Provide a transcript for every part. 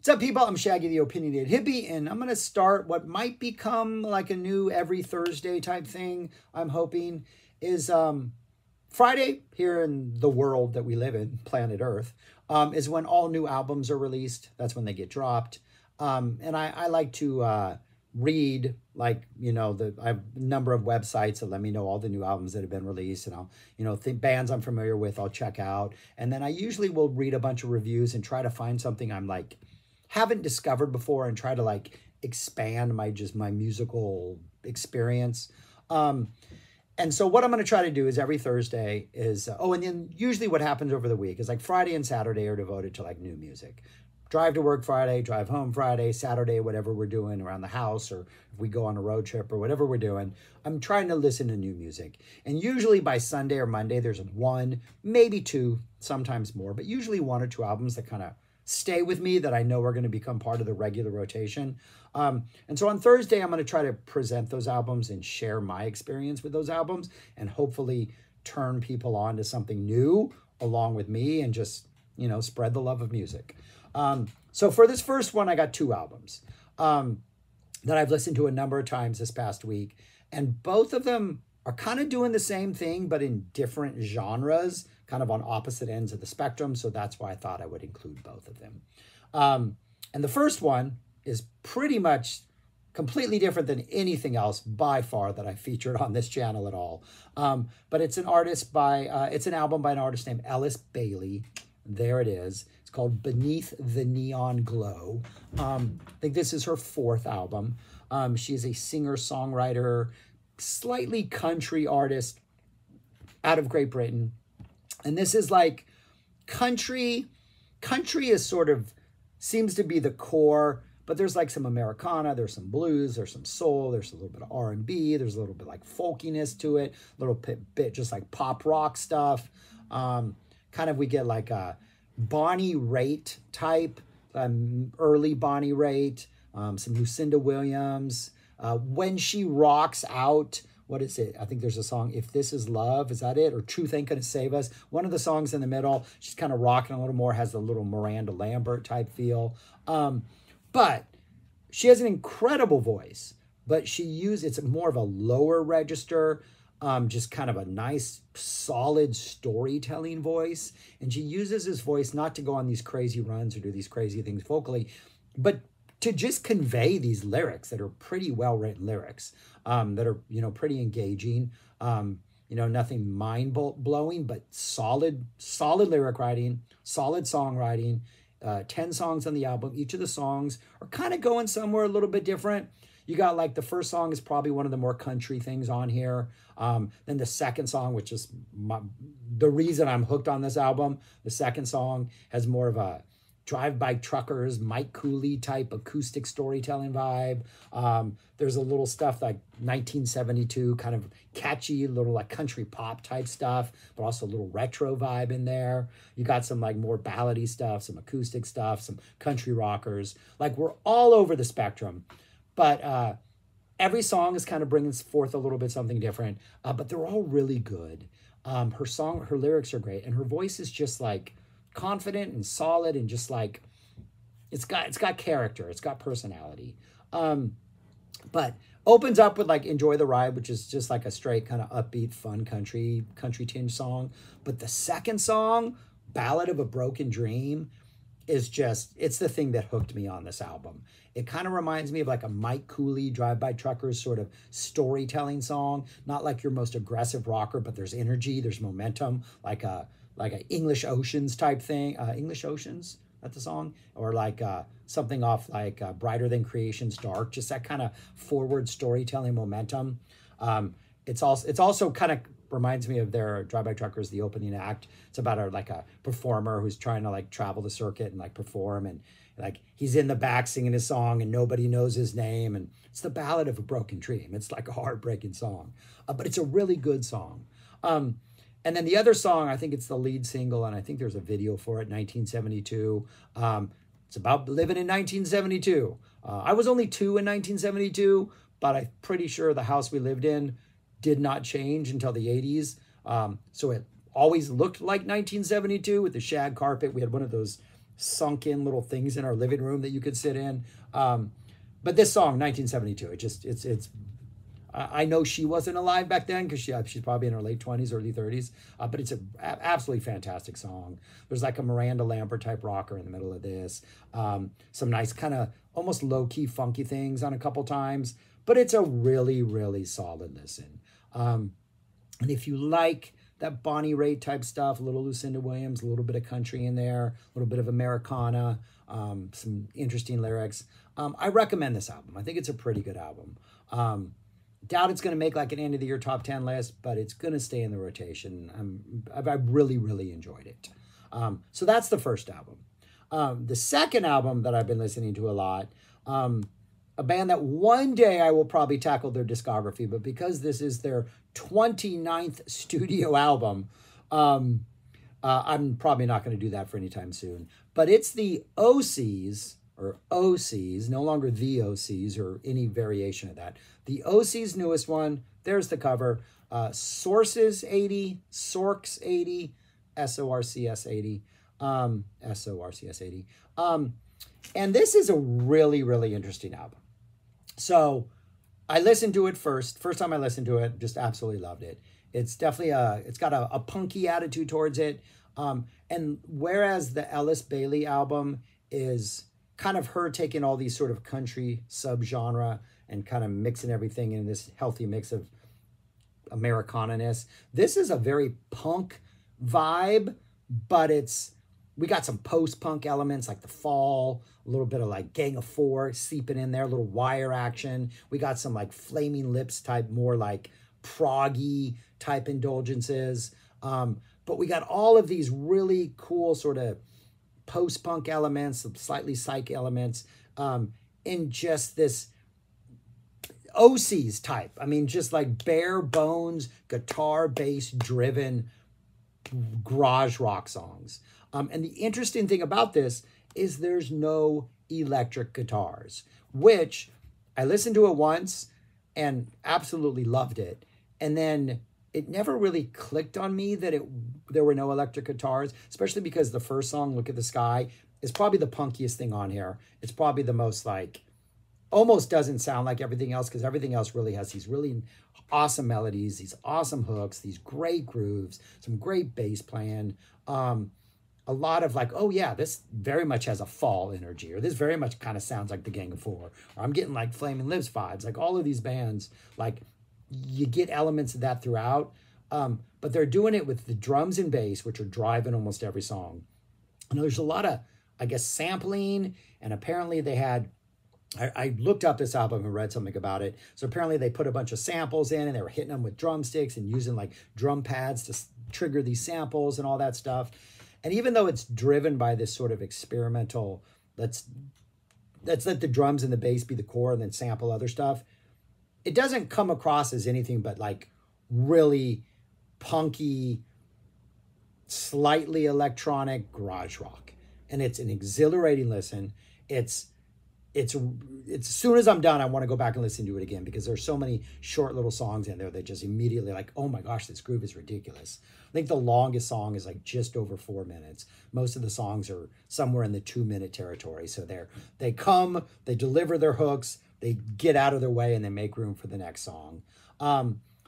What's up, people? I'm Shaggy, the Opinionated Hippie, and I'm going to start what might become like a new every Thursday type thing, I'm hoping, is Friday here in the world that we live in, planet Earth, is when all new albums are released. That's when they get dropped. And I like to read, like, I have a number of websites that let me know all the new albums that have been released, and I'll, bands I'm familiar with, I'll check out. And then I usually will read a bunch of reviews and try to find something I'm like, haven't discovered before and try to like expand my musical experience. And so what I'm going to try to do is every Thursday is, and then usually what happens over the week is like Friday and Saturday are devoted to like new music. Drive to work Friday, drive home Friday, Saturday, whatever we're doing around the house, or if we go on a road trip or whatever we're doing, I'm trying to listen to new music. And usually by Sunday or Monday, there's one, maybe two, sometimes more, but usually one or two albums that kind of stay with me that I know are going to become part of the regular rotation. And so on Thursday, I'm going to try to present those albums and share my experience with those albums and hopefully turn people on to something new along with me and just, spread the love of music. So for this first one, I got two albums that I've listened to a number of times this past week. And both of them are kind of doing the same thing, but in different genres, kind of on opposite ends of the spectrum. So that's why I thought I would include both of them. And the first one is pretty much completely different than anything else by far that I featured on this channel at all. But it's an album by an artist named Elles Bailey. There it is. It's called Beneath the Neon Glow. I think this is her fourth album. She is a singer-songwriter, slightly country artist out of Great Britain. And this is like country. Country is sort of, seems to be the core, but there's like some Americana, there's some blues, there's some soul, there's a little bit of R&B, there's a little bit like folkiness to it, a little bit just like pop rock stuff. Kind of we get like a Bonnie Raitt type, early Bonnie Raitt, some Lucinda Williams. When She Rocks Out, what is it? I think there's a song, If This Is Love, is that it? Or Truth Ain't Gonna Save Us. One of the songs in the middle, she's kind of rocking a little more, has a little Miranda Lambert type feel. But she has an incredible voice, but it's more of a lower register, just kind of a nice, solid storytelling voice. And she uses his voice not to go on these crazy runs or do these crazy things vocally, but to just convey these lyrics that are pretty well-written lyrics, that are, pretty engaging, nothing mind-blowing, but solid lyric writing, solid songwriting, 10 songs on the album. Each of the songs are kind of going somewhere a little bit different. You got like the first song is probably one of the more country things on here. Then the second song, which is the reason I'm hooked on this album, the second song has more of a Drive-By Truckers, Mike Cooley type acoustic storytelling vibe. There's a little stuff like 1972, kind of catchy, little like country pop type stuff, but also a little retro vibe in there. You got some like more ballady stuff, some acoustic stuff, some country rockers. Like we're all over the spectrum, but every song is kind of bringing forth a little bit something different, but they're all really good. Her lyrics are great, and her voice is just like confident and solid, and just like it's got character, it's got personality. But opens up with like Enjoy the Ride, which is just like a straight kind of upbeat, fun country tinge song. But the second song, Ballad of a Broken Dream, is it's the thing that hooked me on this album. It kind of reminds me of like a Mike Cooley, Drive-By Truckers sort of storytelling song. Not like your most aggressive rocker, but there's energy, there's momentum, like a English Oceans type thing. English Oceans, that's the song? Or like something off like Brighter Than Creation's Dark, just that kind of forward storytelling momentum. It's also kind of reminds me of their Drive-By Truckers, the opening act. It's about a performer who's trying to like travel the circuit and like perform, and like he's in the back singing his song and nobody knows his name, and it's the Ballad of a Broken Dream. It's like a heartbreaking song, but it's a really good song. And then the other song, I think it's the lead single, and I think there's a video for it, 1972. It's about living in 1972. I was only 2 in 1972, but I'm pretty sure the house we lived in did not change until the 80s. So it always looked like 1972 with the shag carpet. We had one of those sunk in little things in our living room that you could sit in. But this song, 1972, it's I know she wasn't alive back then because she's probably in her late 20s, early 30s. But it's an absolutely fantastic song. There's like a Miranda Lambert type rocker in the middle of this. Some nice kind of almost low-key funky things on a couple times. But it's a really, really solid listen. And if you like that Bonnie Raitt type stuff, a little Lucinda Williams, a little bit of country in there, a little bit of Americana, some interesting lyrics, I recommend this album. I think it's a pretty good album. Doubt it's going to make like an end of the year top 10 list, but it's going to stay in the rotation. I really, really enjoyed it. So that's the first album. The second album that I've been listening to a lot, a band that one day I will probably tackle their discography, but because this is their 29th studio album, I'm probably not going to do that for any time soon. But it's the Osees, or Osees, no longer the Osees or any variation of that. The Osees' newest one, there's the cover, Sources 80, Sorks 80, SORCS 80, SORCS 80. And this is a really, really interesting album. So I listened to it first time I listened to it, just absolutely loved it. It's definitely it's got a punky attitude towards it. And whereas the Elles Bailey album is kind of her taking all these sort of country subgenre and kind of mixing everything in this healthy mix of Americana-ness, this is a very punk vibe, but we got some post-punk elements like The Fall, a little bit of like Gang of Four seeping in there, a little Wire action. We got some like Flaming Lips type, more like proggy type indulgences. But we got all of these really cool sort of post-punk elements, some slightly psych elements, in just this Osees type. I mean, just like bare bones, guitar, bass driven garage rock songs. And the interesting thing about this is there's no electric guitars, which I listened to it once and absolutely loved it. And then it never really clicked on me that there were no electric guitars, especially because the first song, Look at the Sky, is probably the punkiest thing on here. It's probably the most like, almost doesn't sound like everything else because everything else really has these really awesome melodies, these awesome hooks, these great grooves, some great bass playing. A lot of like, oh yeah, this very much has a Fall energy, or this very much kind of sounds like the Gang of Four, or I'm getting like Flaming Lips vibes. Like all of these bands, like you get elements of that throughout, but they're doing it with the drums and bass, which are driving almost every song. And there's a lot of, I guess, sampling, and apparently they had, I looked up this album and read something about it. So apparently they put a bunch of samples in and they were hitting them with drumsticks and using like drum pads to trigger these samples and all that stuff. And even though it's driven by this sort of experimental, let's let the drums and the bass be the core and then sample other stuff, it doesn't come across as anything but like really punky, slightly electronic garage rock. And it's an exhilarating listen. It's as soon as I'm done, I want to go back and listen to it again because there's so many short little songs in there that just immediately like, oh my gosh, this groove is ridiculous. I think the longest song is like just over 4 minutes. Most of the songs are somewhere in the 2-minute territory. So they come, they deliver their hooks, they get out of their way, and they make room for the next song.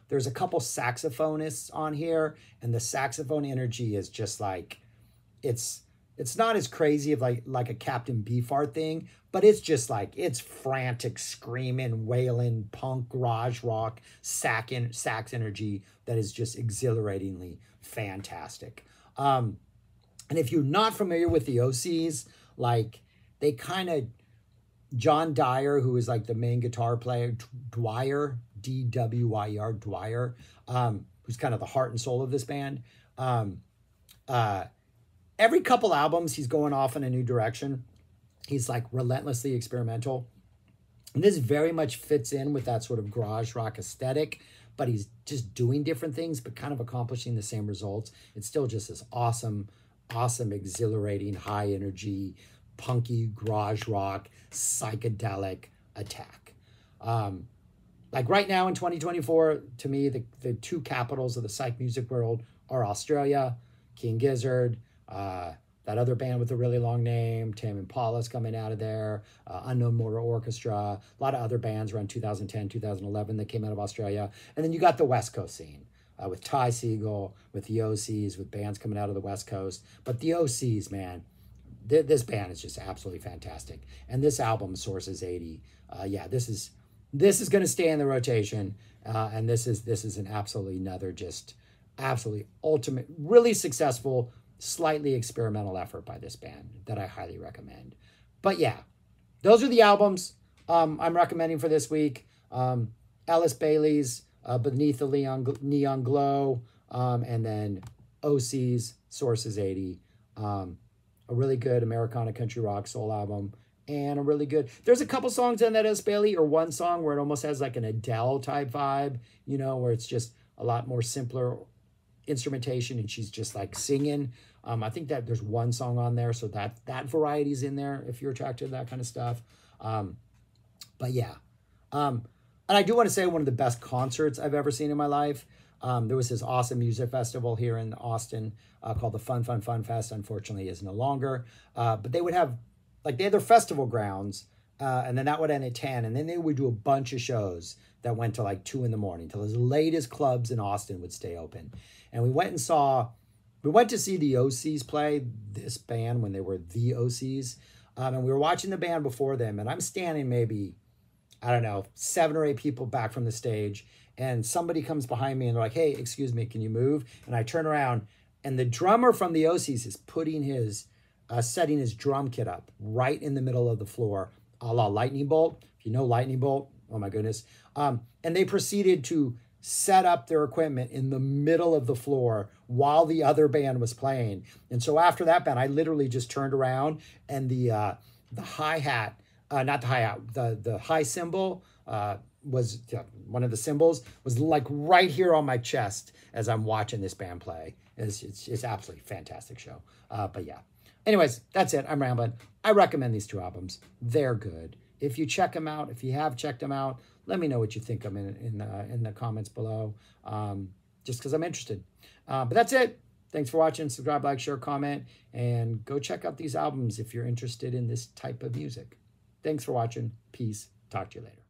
There's a couple saxophonists on here, and the saxophone energy is just like, it's not as crazy of like a Captain Beefheart thing, but it's just like, it's frantic, screaming, wailing, punk, garage rock, sax energy that is just exhilaratingly fantastic. And if you're not familiar with the Osees, like they kind of, John Dyer, who is like the main guitar player, Dwyer, D-W-Y-E-R, Dwyer, who's kind of the heart and soul of this band, every couple albums, he's going off in a new direction. He's like relentlessly experimental. And this very much fits in with that sort of garage rock aesthetic, but he's just doing different things, but kind of accomplishing the same results. It's still just this awesome, exhilarating, high energy, punky garage rock, psychedelic attack. Like right now in 2024, to me, the two capitals of the psych music world are Australia, King Gizzard, that other band with a really long name, Tame Impala's coming out of there, Unknown Mortal Orchestra, a lot of other bands around 2010, 2011 that came out of Australia. And then you got the West Coast scene with Ty Segall, with the Osees, with bands coming out of the West Coast. But the Osees, man, this band is just absolutely fantastic. And this album, Sources 80, yeah, this is going to stay in the rotation. And this is an absolutely another just absolutely ultimate, really successful, slightly experimental effort by this band that I highly recommend. But yeah, those are the albums I'm recommending for this week. Elles Bailey's Beneath the Neon Glow, and then Osees, Sources 80. A really good Americana country rock soul album. And a really good, there's a couple songs on that Elles Bailey, or one song where it almost has like an Adele type vibe, you know, where it's just a lot more simpler instrumentation and she's just like singing. I think that there's one song on there, so that variety's in there if you're attracted to that kind of stuff. But yeah. And I do want to say one of the best concerts I've ever seen in my life. There was this awesome music festival here in Austin called the Fun Fest. Unfortunately, is no longer. But they would have, like, they had their festival grounds, and then that would end at 10, and then they would do a bunch of shows that went to like 2 in the morning, till as late as clubs in Austin would stay open. And we went to see the Osees play, this band, when they were the Osees. And we were watching the band before them, and I'm standing maybe, I don't know, 7 or 8 people back from the stage, and somebody comes behind me and they're like, hey, excuse me, can you move? And I turn around, and the drummer from the Osees is putting his, setting his drum kit up right in the middle of the floor, a la Lightning Bolt. If you know Lightning Bolt, oh my goodness. And they proceeded to set up their equipment in the middle of the floor while the other band was playing. And so after that band, I literally just turned around, and the hi-hat, not the hi-hat, the high cymbal was, one of the cymbals was like right here on my chest as I'm watching this band play. It's absolutely fantastic show. But yeah. Anyways, that's it. I'm rambling. I recommend these 2 albums. They're good. If you check them out, if you have checked them out, let me know what you think of them in the comments below, just because I'm interested. But that's it. Thanks for watching. Subscribe, like, share, comment, and go check out these albums if you're interested in this type of music. Thanks for watching. Peace. Talk to you later.